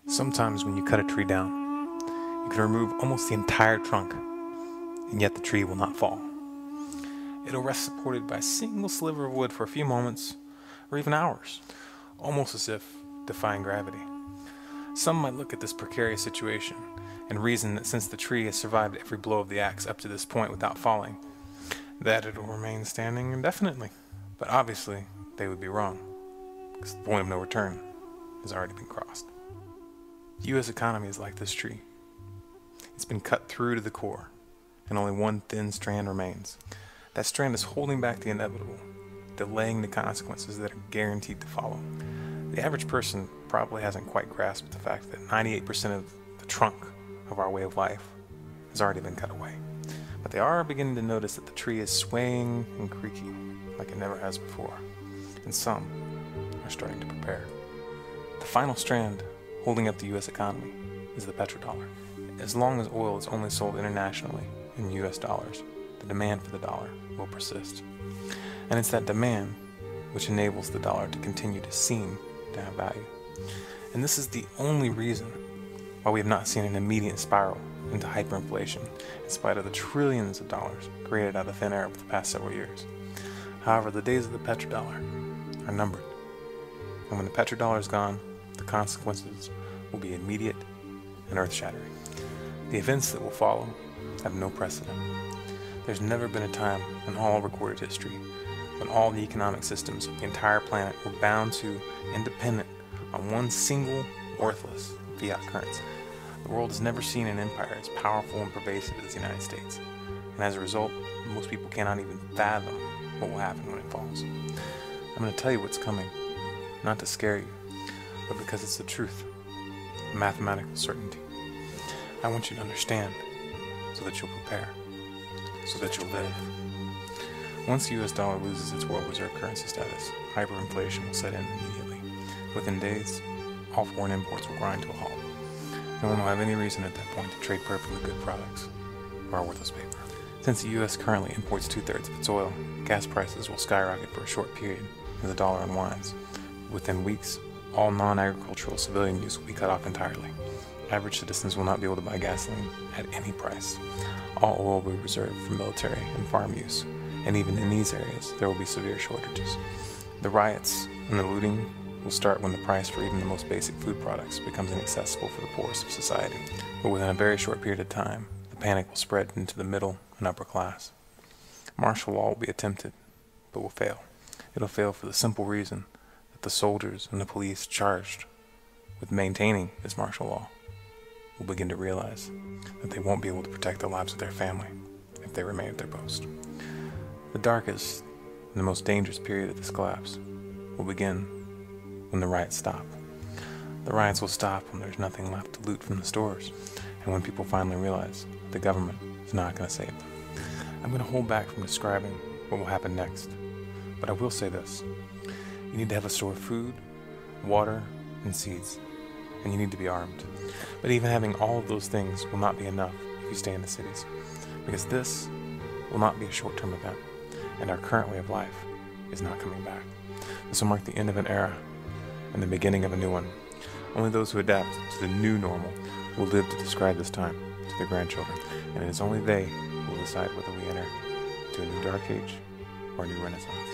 Sometimes when you cut a tree down, you can remove almost the entire trunk, and yet the tree will not fall. It'll rest supported by a single sliver of wood for a few moments, or even hours, almost as if defying gravity. Some might look at this precarious situation and reason that since the tree has survived every blow of the axe up to this point without falling, that it'll remain standing indefinitely. But obviously, they would be wrong, because the point of no return has already been crossed. The U.S. economy is like this tree. It's been cut through to the core, and only one thin strand remains. That strand is holding back the inevitable, delaying the consequences that are guaranteed to follow. The average person probably hasn't quite grasped the fact that 98% of the trunk of our way of life has already been cut away. But they are beginning to notice that the tree is swaying and creaking like it never has before, and some are starting to prepare. The final strand holding up the U.S. economy is the petrodollar. As long as oil is only sold internationally in U.S. dollars, the demand for the dollar will persist. And it's that demand which enables the dollar to continue to seem to have value. And this is the only reason why we have not seen an immediate spiral into hyperinflation in spite of the trillions of dollars created out of thin air over the past several years. However, the days of the petrodollar are numbered. And when the petrodollar is gone, the consequences will be immediate and earth-shattering. The events that will follow have no precedent. There's never been a time in all recorded history when all the economic systems of the entire planet were bound to and dependent on one single, worthless fiat currency. The world has never seen an empire as powerful and pervasive as the United States, and as a result, most people cannot even fathom what will happen when it falls. I'm going to tell you what's coming, not to scare you, but because it's the truth, a mathematical certainty. I want you to understand so that you'll prepare, so that you'll live. Once the US dollar loses its world reserve currency status, hyperinflation will set in immediately. Within days, all foreign imports will grind to a halt. No one will have any reason at that point to trade perfectly good products for our worthless paper. Since the US currently imports 2/3 of its oil, gas prices will skyrocket for a short period as the dollar unwinds. Within weeks, all non-agricultural civilian use will be cut off entirely. Average citizens will not be able to buy gasoline at any price. All oil will be reserved for military and farm use, and even in these areas, there will be severe shortages. The riots and the looting will start when the price for even the most basic food products becomes inaccessible for the poorest of society. But within a very short period of time, the panic will spread into the middle and upper class. Martial law will be attempted, but will fail. It'll fail for the simple reason that the soldiers and the police charged with maintaining this martial law will begin to realize that they won't be able to protect the lives of their family if they remain at their post. The darkest and the most dangerous period of this collapse will begin when the riots stop. The riots will stop when there's nothing left to loot from the stores, and when people finally realize the government is not going to save them. I'm going to hold back from describing what will happen next, but I will say this. You need to have a store of food, water, and seeds, and you need to be armed. But even having all of those things will not be enough if you stay in the cities, because this will not be a short-term event, and our current way of life is not coming back. This will mark the end of an era and the beginning of a new one. Only those who adapt to the new normal will live to describe this time to their grandchildren, and it is only they who will decide whether we enter into a new dark age or a new renaissance.